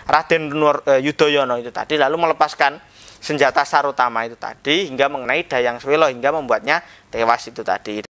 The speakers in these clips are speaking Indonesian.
Raden Yudhoyono itu tadi, lalu melepaskan senjata Sarotama itu tadi hingga mengenai Dayang Swelo hingga membuatnya tewas itu tadi.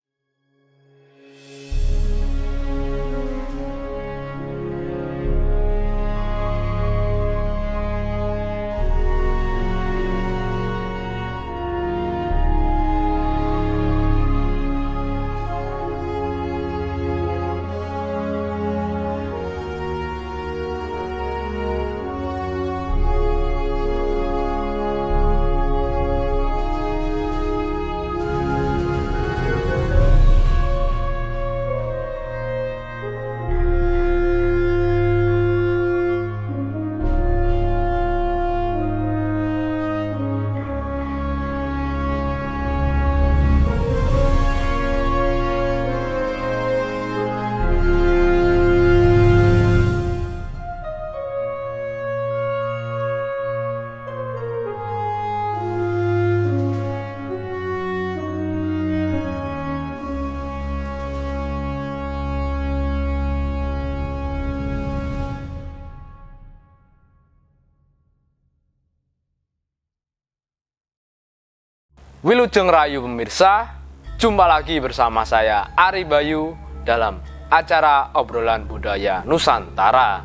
Wilujeng Rayu pemirsa, jumpa lagi bersama saya Ari Bayu dalam acara obrolan budaya Nusantara.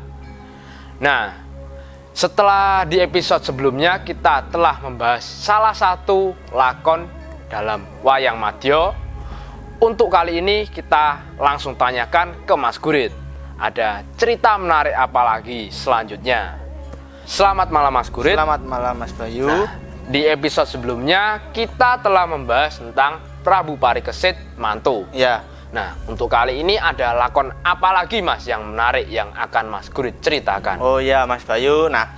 Nah, setelah di episode sebelumnya kita telah membahas salah satu lakon dalam Wayang Madya. Untuk kali ini kita langsung tanyakan ke Mas Gurit, ada cerita menarik apa lagi selanjutnya? Selamat malam Mas Gurit. Selamat malam Mas Bayu. Nah, di episode sebelumnya kita telah membahas tentang Prabu Parikesit Mantu. Ya. Nah, untuk kali ini ada lakon apa lagi Mas yang menarik yang akan Mas Gurit ceritakan? Oh ya Mas Bayu. Nah,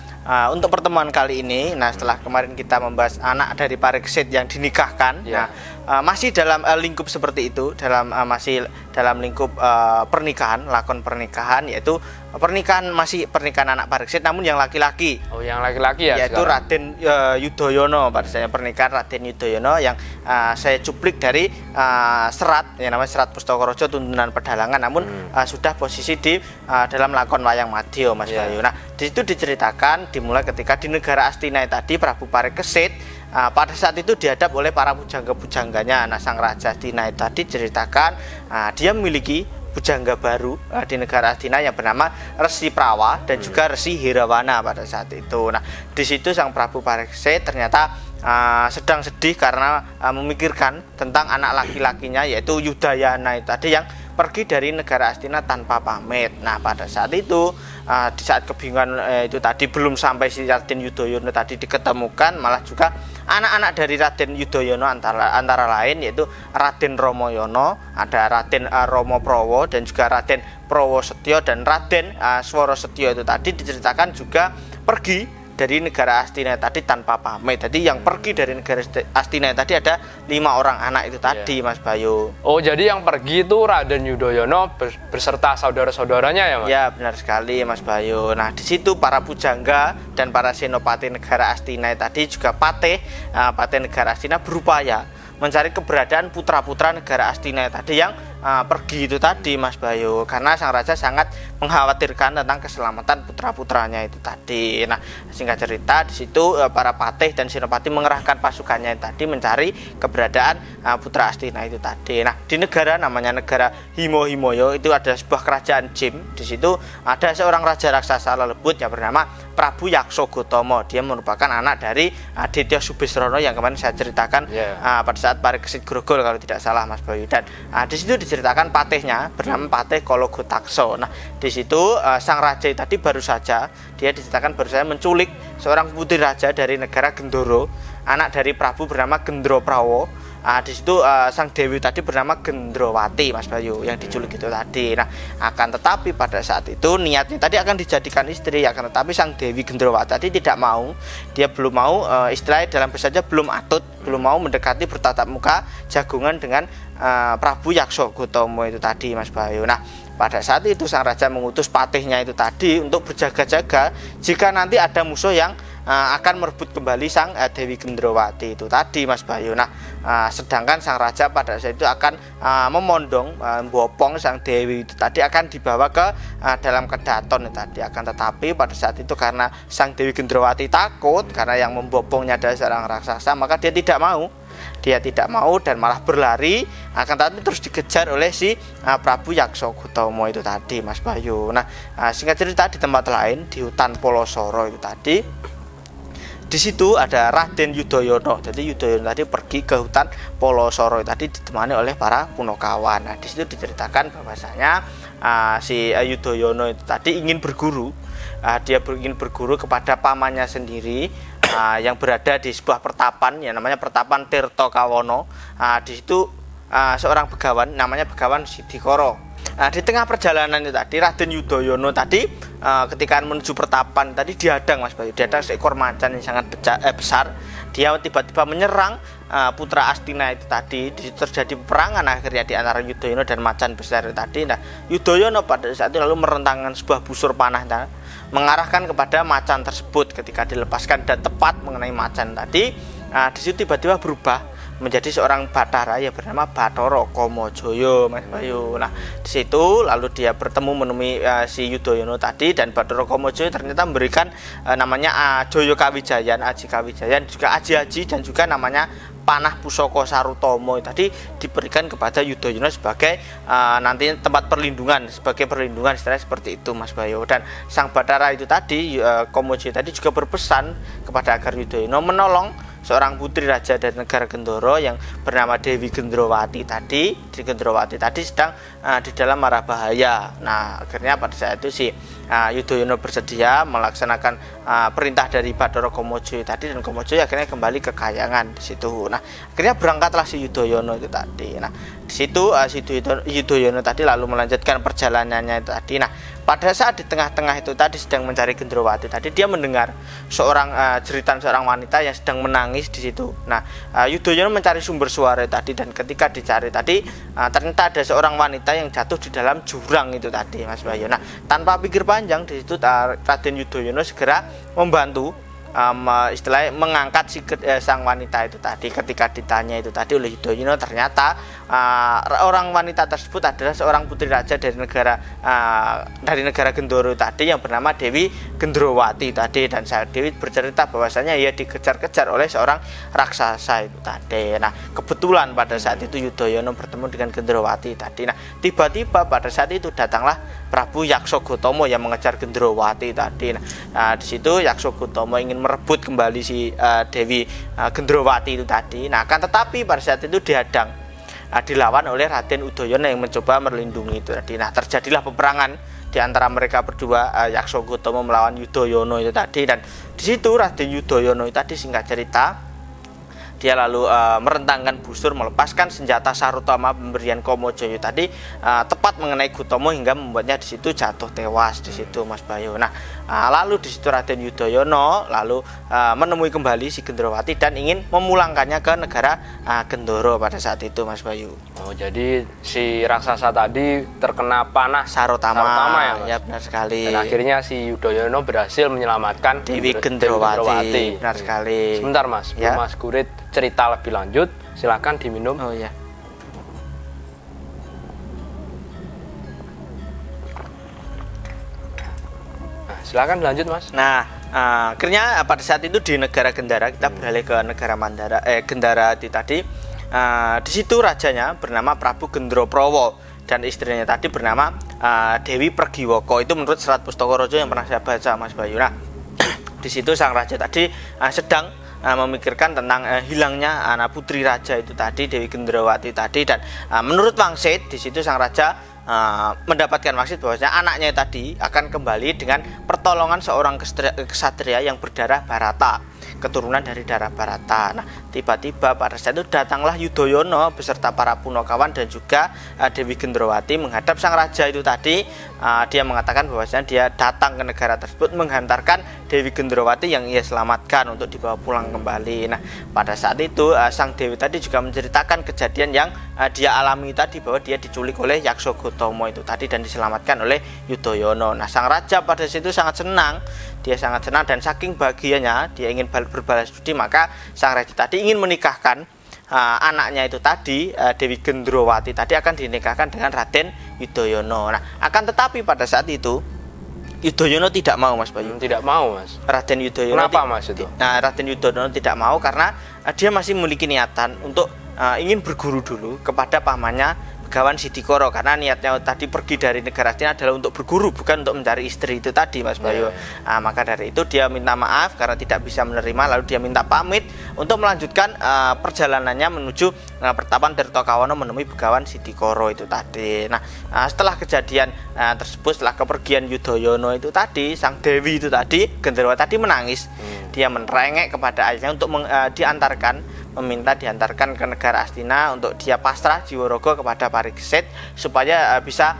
untuk pertemuan kali ini, setelah kemarin kita membahas anak dari Parikesit yang dinikahkan, ya. Masih dalam lingkup seperti itu, masih dalam lingkup pernikahan, lakon pernikahan, yaitu masih pernikahan anak Parikesit, namun yang laki-laki. Oh, yang laki-laki ya? Yaitu sekarang? Raden Yudhoyono, pada saya pernikahan Raden Yudhoyono yang saya cuplik dari serat, yang namanya Serat Pustaka Raja Tuntunan Pedalangan, namun sudah posisi di dalam lakon Wayang Madya, Mas Bayu. Nah, di situ diceritakan dimulai ketika di negara Astina tadi Prabu Parikesit pada saat itu dihadap oleh para pujangga-pujangganya. Nah, sang raja Astina tadi diceritakan dia memiliki pujangga baru di negara Astina yang bernama Resi Prawa dan juga Resi Hirawana pada saat itu. Nah, di situ sang Prabu Parikesit ternyata sedang sedih karena memikirkan tentang anak laki-lakinya yaitu Yudayana itu tadi yang pergi dari negara Astina tanpa pamit. Nah, pada saat itu di saat kebingungan itu tadi belum sampai si Raden Yudhoyono tadi diketemukan, malah juga anak-anak dari Raden Yudhoyono antara lain yaitu Raden Romoyono, ada Raden Romoprowo dan juga Raden Prowosetyo dan Raden Sworosetyo itu tadi diceritakan juga pergi dari negara Astina tadi tanpa pamit. Jadi yang pergi dari negara Astina tadi ada 5 orang anak itu tadi, Mas Bayu. Oh, jadi yang pergi itu Raden Yudhoyono beserta saudara-saudaranya ya, Mas? Ya, benar sekali, Mas Bayu. Nah, di situ para pujangga dan para senopati negara Astina tadi juga patih negara Astina berupaya mencari keberadaan putra-putra negara Astina tadi yang pergi itu tadi, Mas Bayu, karena sang raja sangat mengkhawatirkan tentang keselamatan putra-putranya itu tadi. Nah, singkat cerita di situ para patih dan senopati mengerahkan pasukannya tadi mencari keberadaan putra Astina itu tadi. Nah, di negara namanya negara Himo-Himoyo itu ada sebuah kerajaan Jim. Di situ ada seorang raja raksasa lelebut yang bernama Prabu Yakso Gotomo. Dia merupakan anak dari Aditya Subisrono yang kemarin saya ceritakan pada saat Parikesit Grogol kalau tidak salah, Mas Bayu. Dan di situ diceritakan patihnya bernama Patih Kologotakso. Nah, di situ sang raja tadi baru saja diceritakan baru saja menculik seorang putri raja dari negara Gendoro, anak dari Prabu bernama Gendroprawo. Di situ sang dewi tadi bernama Gendrowati, Mas Bayu, yang diculik itu tadi. Nah, akan tetapi pada saat itu niatnya tadi akan dijadikan istri, akan tetapi sang dewi Gendrowati tadi tidak mau. Dia belum mau, istilahnya dalam bahasa saja belum atut, belum mau mendekati bertatap muka jagungan dengan Prabu Yakso Gotomo itu tadi, Mas Bayu. Nah, pada saat itu sang raja mengutus patihnya itu tadi untuk berjaga-jaga jika nanti ada musuh yang akan merebut kembali sang Dewi Gendrowati itu tadi Mas Bayu. Nah, sedangkan sang raja pada saat itu akan memondong bopong sang Dewi itu tadi akan dibawa ke dalam kedaton itu tadi. Akan tetapi pada saat itu karena sang Dewi Gendrowati takut karena yang membopongnya adalah seorang raksasa, maka dia tidak mau. Dan malah berlari, akan tetapi terus dikejar oleh si Prabu Yaksogotamo itu tadi Mas Bayu. Nah, singkat cerita di tempat lain di hutan Polosoro itu tadi, di situ ada Raden Yudhoyono. Jadi Yudhoyono tadi pergi ke hutan Polosoro tadi ditemani oleh para Punokawan. Nah, di situ diceritakan bahwasanya si Yudhoyono itu tadi ingin berguru. Dia ingin berguru kepada pamannya sendiri yang berada di sebuah pertapan yang namanya Pertapan Tirtokawono. Di situ seorang begawan namanya Begawan Sidikoro. Di tengah perjalanan itu tadi Raden Yudhoyono tadi ketika menuju pertapan tadi dihadang Mas Bayu, dihadang seekor macan yang sangat besar. Dia tiba-tiba menyerang putra Astina itu tadi. Di situ terjadi peperangan akhirnya di antara Yudhoyono dan macan besar itu tadi. Nah, Yudhoyono pada saat itu lalu merentangkan sebuah busur panah mengarahkan kepada macan tersebut. Ketika dilepaskan dan tepat mengenai macan tadi, di situ tiba-tiba berubah menjadi seorang Bathara yang bernama Bathara Kamajoyo Mas Bayu. Nah, di situ lalu dia bertemu menemui si Yudhoyono tadi, dan Bathara Kamajoyo ternyata memberikan namanya Joyo Kawijayan, Aji Kawijayan, juga Aji-aji, dan juga namanya panah Pusaka Sarutomo tadi diberikan kepada Yudhoyono sebagai nantinya tempat perlindungan, sebagai perlindungan istilahnya seperti itu Mas Bayu. Dan sang Bathara itu tadi Kamajoyo tadi juga berpesan kepada agar Yudhoyono menolong seorang putri raja dari negara Gendoro yang bernama Dewi Gendrowati tadi. Dewi Gendrowati tadi sedang di dalam mara bahaya. Nah, akhirnya pada saat itu si Yudhoyono bersedia melaksanakan perintah dari Bathara Kamajoyo tadi, dan Kamajoyo akhirnya kembali ke Kahyangan di situ. Nah, akhirnya berangkatlah si Yudhoyono itu tadi. Nah, di situ si Yudhoyono tadi lalu melanjutkan perjalanannya itu tadi. Nah, pada saat di tengah-tengah itu tadi sedang mencari Gendrowati tadi, dia mendengar jeritan seorang wanita yang sedang menangis di situ. Nah, Yudhoyono mencari sumber suara tadi, dan ketika dicari tadi ternyata ada seorang wanita yang jatuh di dalam jurang itu tadi Mas Bayu. Nah, tanpa pikir panjang di situ Raden Yudhoyono segera membantu istilahnya mengangkat sang wanita itu tadi. Ketika ditanya itu tadi oleh Yudhoyono, ternyata orang wanita tersebut adalah seorang putri raja dari negara Gendoro tadi yang bernama Dewi Gendrowati tadi. Dan sang Dewi bercerita bahwasanya ia dikejar-kejar oleh seorang raksasa itu tadi. Nah, kebetulan pada saat itu Yudhoyono bertemu dengan Gendrowati tadi. Nah, tiba-tiba pada saat itu datanglah Prabu Yaksogotamo yang mengejar Gendrowati tadi. Nah, di situ Yaksogotamo ingin merebut kembali si Dewi Gendrowati itu tadi. Nah, akan tetapi pada saat itu dihadang, dilawan oleh Raden Udoyono yang mencoba melindungi itu tadi. Nah, terjadilah peperangan di antara mereka berdua, Yaksogotamo melawan Yudhoyono itu tadi. Dan di situ Raden Yudhoyono itu tadi, singkat cerita, dia lalu merentangkan busur, melepaskan senjata Sarutama pemberian Kamajoyo tadi tepat mengenai Gotomo hingga membuatnya di situ jatuh tewas di situ Mas Bayu. Nah, lalu di situ Raden Yudhoyono lalu menemui kembali si Gendrowati dan ingin memulangkannya ke negara Gendoro pada saat itu Mas Bayu. Oh, jadi si raksasa tadi terkena panah Sarutama ya, Mas? Ya, benar sekali. Dan akhirnya si Yudhoyono berhasil menyelamatkan Dewi Gendrowati. Benar sekali. Sebentar Mas, ya. Mas Gurit cerita lebih lanjut, silakan diminum. Oh ya. Nah, silakan lanjut Mas. Nah, akhirnya pada saat itu di negara Gendara, kita beralih ke negara Gendara tadi. Di situ rajanya bernama Prabu Gendroprowo dan istrinya tadi bernama Dewi Pergiwoko. Itu menurut Serat Pustaka Raja yang pernah saya baca Mas Bayu. Nah, di situ sang raja tadi sedang memikirkan tentang hilangnya anak putri raja itu tadi, Dewi Gendrowati tadi. Dan menurut Wangsit di situ sang raja mendapatkan wangsit bahwasanya anaknya tadi akan kembali dengan pertolongan seorang kesatria yang berdarah Barata, keturunan dari darah Barata. Nah, tiba-tiba pada saat itu datanglah Yudhoyono beserta para Punokawan dan juga Dewi Gendrowati menghadap sang raja itu tadi. Dia mengatakan bahwasanya dia datang ke negara tersebut menghantarkan Dewi Gendrowati yang ia selamatkan untuk dibawa pulang kembali. Nah, pada saat itu sang Dewi tadi juga menceritakan kejadian yang dia alami tadi, bahwa dia diculik oleh Yaksogotamo itu tadi dan diselamatkan oleh Yudhoyono. Nah, sang raja pada situ sangat senang dia sangat senang dan saking bahagianya dia ingin berbalas budi, maka sang raja tadi ingin menikahkan anaknya itu tadi, Dewi Gendrowati tadi akan dinikahkan dengan Raden Yudhoyono. Nah, akan tetapi pada saat itu Yudhoyono tidak mau, Mas Bayu. Tidak mau, Mas. Raden Yudhoyono. Kenapa, Mas, itu? Nah, Raden Yudhoyono tidak mau karena dia masih memiliki niatan untuk ingin berguru dulu kepada pamannya Begawan Sidikoro, karena niatnya tadi pergi dari negara Astina adalah untuk berguru, bukan untuk mencari istri itu tadi, Mas Bayu. Maka dari itu dia minta maaf karena tidak bisa menerima, lalu dia minta pamit untuk melanjutkan perjalanannya menuju pertapan Tirtokawono menemui Begawan Sidikoro itu tadi. Nah, setelah kejadian tersebut, setelah kepergian Yudhoyono itu tadi, sang Dewi itu tadi, Gendrowati tadi menangis. Dia merengek kepada ayahnya untuk meminta diantarkan ke negara Astina untuk dia pasrah Jiworogo kepada Parigeset supaya bisa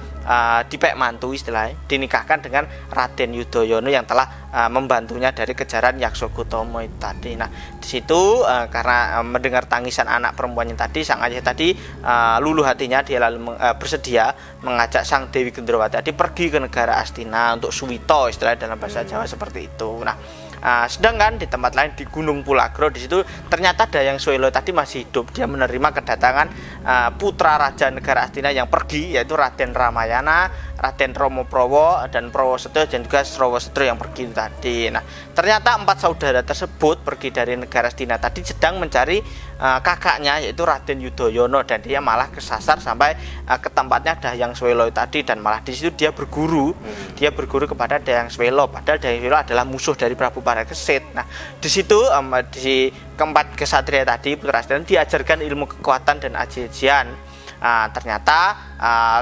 dipek mantu istilahnya, dinikahkan dengan Raden Yudhoyono yang telah membantunya dari kejaran Yaksogotamo itu tadi. Nah, di situ karena mendengar tangisan anak perempuannya tadi, sang ayah tadi luluh hatinya, dia lalu bersedia mengajak sang Dewi Gendrowati tadi pergi ke negara Astina untuk suwito istilahnya dalam bahasa Jawa seperti itu. Nah, sedangkan di tempat lain di Gunung Pulagro, di situ ternyata Dayang Swelo tadi masih hidup. Dia menerima kedatangan putra raja negara Astina yang pergi, yaitu Raden Ramayana, Raden Romoprowo dan Prowosetyo dan juga Srowosetyo yang pergi itu tadi. Nah, ternyata 4 saudara tersebut pergi dari negara Astina tadi sedang mencari kakaknya, yaitu Raden Yudhoyono, dan dia malah kesasar sampai ke tempatnya Dayang Swelo tadi, dan malah di situ dia berguru. Dia berguru kepada Dayang Swelo, padahal Dayang Swelo adalah musuh dari Prabu Parigeset. Nah, di situ di keempat kesatria tadi, putra Astina, diajarkan ilmu kekuatan dan aji-ajian. Ternyata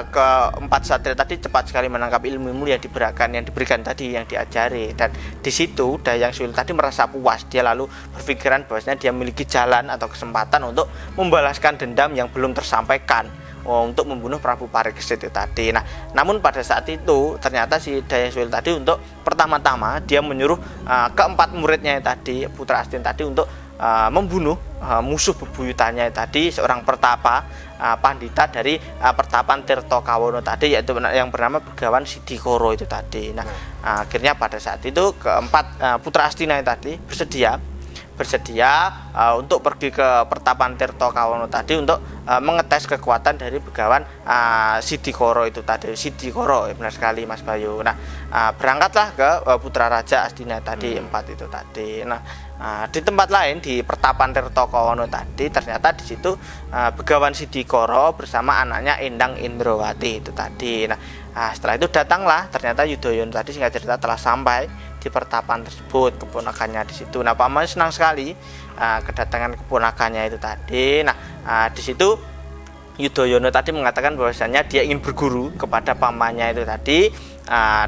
keempat satria tadi cepat sekali menangkap ilmu yang diberikan tadi, yang diajari, dan di situ Dayang Swelo tadi merasa puas. Dia lalu berpikiran bahwasanya dia memiliki jalan atau kesempatan untuk membalaskan dendam yang belum tersampaikan untuk membunuh Prabu Parigeset itu tadi. Nah, namun pada saat itu ternyata si Dayang Swelo tadi untuk pertama-tama dia menyuruh keempat muridnya tadi, putra Astina tadi, untuk membunuh musuh bebuyutannya tadi, seorang pertapa pandita dari pertapan Tirtokawono tadi, yaitu yang bernama Begawan Sidikoro itu tadi. Nah, akhirnya pada saat itu keempat putra Astina tadi bersedia untuk pergi ke pertapan Tirtokawono tadi untuk mengetes kekuatan dari Begawan Sidikoro itu tadi. Sidikoro, benar sekali, Mas Bayu. Nah, berangkatlah ke putra raja Astina tadi, 4 itu tadi. Nah, di tempat lain di pertapan Tirtokawono tadi, ternyata di situ Begawan Sidikoro bersama anaknya Endang Indrawati itu tadi. Nah, setelah itu datanglah ternyata Yudhoyono tadi, singkat cerita, telah sampai di pertapan tersebut, keponakannya di situ. Nah, paman senang sekali kedatangan keponakannya itu tadi. Nah, di situ Yudhoyono tadi mengatakan bahwasanya dia ingin berguru kepada pamannya itu tadi.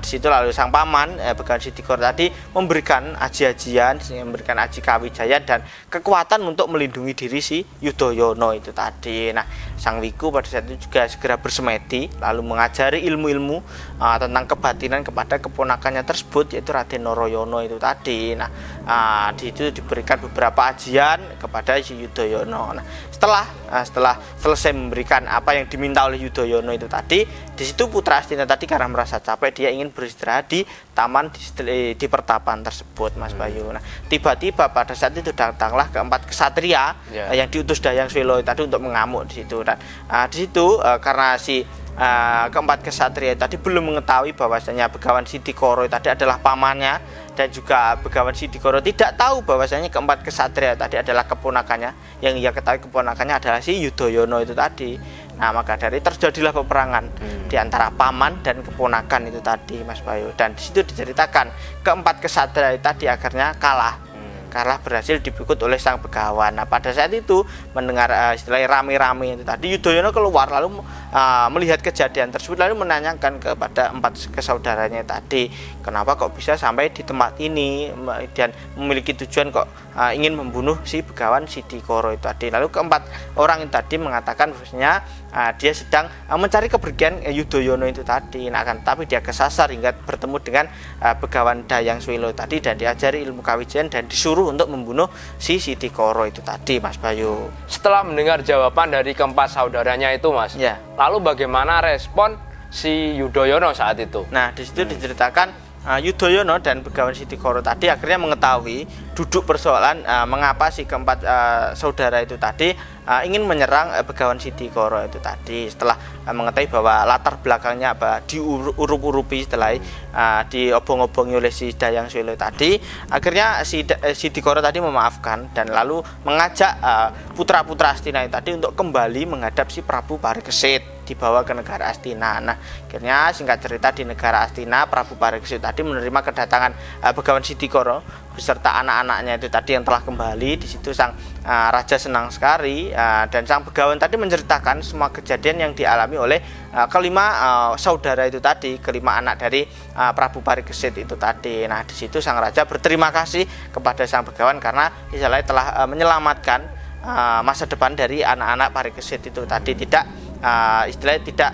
Di situ lalu sang paman Begawan Sidikoro tadi memberikan aji-ajian, memberikan aji kawijayan dan kekuatan untuk melindungi diri si Yudhoyono itu tadi. Nah, sang Wiku pada saat itu juga segera bersemedi lalu mengajari ilmu-ilmu tentang kebatinan kepada keponakannya tersebut, yaitu Raden Noroyono itu tadi. Nah, di situ diberikan beberapa ajian kepada si Yudhoyono. Nah, setelah selesai memberikan apa yang diminta oleh Yudhoyono itu tadi, di situ putra Astina tadi karena merasa capek, dia ingin beristirahat di taman di pertapan tersebut, Mas Bayu. Nah, tiba-tiba pada saat itu datanglah keempat kesatria yang diutus Dayang Swelo tadi untuk mengamuk di situ. Dan di situ karena si keempat kesatria tadi belum mengetahui bahwasanya Begawan Sidikoro tadi adalah pamannya, dan juga Begawan Sidikoro tidak tahu bahwasanya keempat kesatria tadi adalah keponakannya. Yang ia ketahui keponakannya adalah si Yudhoyono itu tadi. Nah, maka dari terjadilah peperangan di antara paman dan keponakan itu tadi, Mas Bayu. Dan di situ diceritakan keempat kesatria tadi akhirnya kalah berhasil dipikut oleh sang Begawan. Nah, pada saat itu mendengar istilahnya rame-rame itu tadi, Yudhoyono keluar lalu melihat kejadian tersebut, lalu menanyakan kepada empat kesaudaranya tadi, kenapa kok bisa sampai di tempat ini dan memiliki tujuan kok ingin membunuh si Begawan Sidikoro itu tadi. Lalu keempat orang itu tadi mengatakan bahwasanya dia sedang mencari kepergian Yudhoyono itu tadi. Nah, tapi dia kesasar hingga bertemu dengan Begawan Dayang Swelo tadi dan diajari ilmu kawijayan dan disuruh untuk membunuh si Sidikoro itu tadi, Mas Bayu. Setelah mendengar jawaban dari keempat saudaranya itu, Mas, lalu bagaimana respon si Yudhoyono saat itu? Nah, di situ diceritakan Yudhoyono dan Begawan Sidikoro tadi akhirnya mengetahui duduk persoalan mengapa si keempat saudara itu tadi ingin menyerang Begawan Sidikoro itu tadi. Setelah mengetahui bahwa latar belakangnya diurup-urupi, setelah diobong-obongi oleh si Dayang Swelo tadi, akhirnya si Sidikoro tadi memaafkan dan lalu mengajak putra-putra Astina itu tadi untuk kembali menghadap si Prabu Parikesit, dibawa ke negara Astina. Nah, akhirnya singkat cerita di negara Astina, Prabu Parikesit tadi menerima kedatangan Begawan Sidikoro beserta anak-anaknya itu tadi yang telah kembali. Di situ sang raja senang sekali, dan sang Begawan tadi menceritakan semua kejadian yang dialami oleh kelima saudara itu tadi, kelima anak dari Prabu Parikesit itu tadi. Nah, di situ sang raja berterima kasih kepada sang Begawan karena istilahnya telah menyelamatkan masa depan dari anak-anak Parikesit itu tadi, tidak istilahnya tidak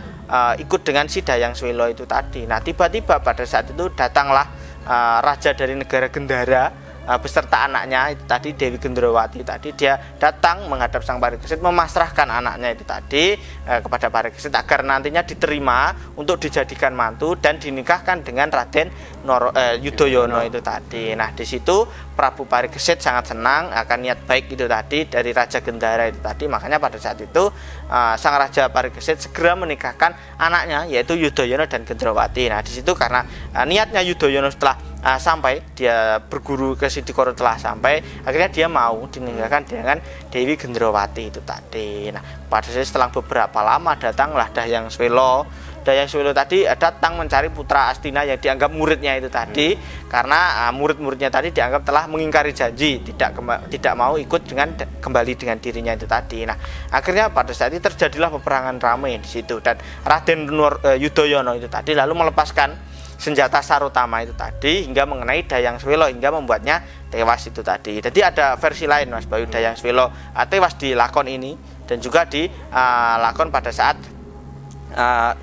ikut dengan si Dayang Swelo itu tadi. Nah, tiba-tiba pada saat itu datanglah raja dari negara Gendara beserta anaknya itu tadi, Dewi Gendrawati tadi. Dia datang menghadap sang Parikesit, memasrahkan anaknya itu tadi kepada Parikesit agar nantinya diterima untuk dijadikan mantu dan dinikahkan dengan Raden Yudhoyono itu tadi. Nah, di situ Prabu Parikesit sangat senang akan niat baik itu tadi dari Raja Gendara itu tadi. Makanya pada saat itu sang Raja Parikesit segera menikahkan anaknya yaitu Yudhoyono dan Gendrawati. Nah, di situ karena niatnya Yudhoyono setelah sampai dia berguru ke Sidikoro telah sampai, akhirnya dia mau dinikahkan dengan Dewi Gendrawati itu tadi. Nah, pada saat setelah beberapa lama datanglah Dayang Swelo. Dayang Swelo tadi datang mencari putra Astina yang dianggap muridnya itu tadi, karena murid-muridnya tadi dianggap telah mengingkari janji, tidak mau ikut kembali dengan dirinya itu tadi. Nah, akhirnya pada saat itu terjadilah peperangan ramai di situ, dan Raden Yudhoyono itu tadi lalu melepaskan senjata Sarotama itu tadi hingga mengenai Dayang Swelo hingga membuatnya tewas itu tadi. Jadi ada versi lain Mas Bayu, Dayang Swelo tewas di lakon ini dan juga di lakon pada saat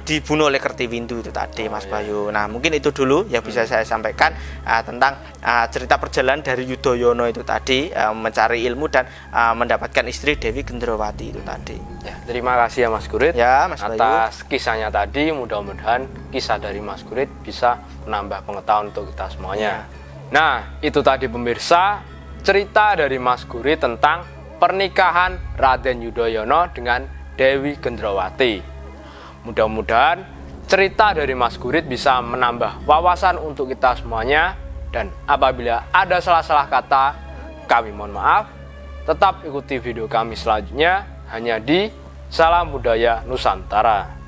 dibunuh oleh Kertiwindu itu tadi, Mas Bayu. Nah, mungkin itu dulu yang bisa saya sampaikan tentang cerita perjalanan dari Yudhoyono itu tadi mencari ilmu dan mendapatkan istri Dewi Gendrawati itu tadi. Ya, terima kasih ya Mas Gurit ya, Mas atas kisahnya tadi. Mudah-mudahan kisah dari Mas Gurit bisa menambah pengetahuan untuk kita semuanya. Nah, itu tadi pemirsa cerita dari Mas Gurit tentang pernikahan Raden Yudhoyono dengan Dewi Gendrawati. Mudah-mudahan cerita dari Mas Gurit bisa menambah wawasan untuk kita semuanya. Dan apabila ada salah-salah kata, kami mohon maaf. Tetap ikuti video kami selanjutnya hanya di Salam Budaya Nusantara.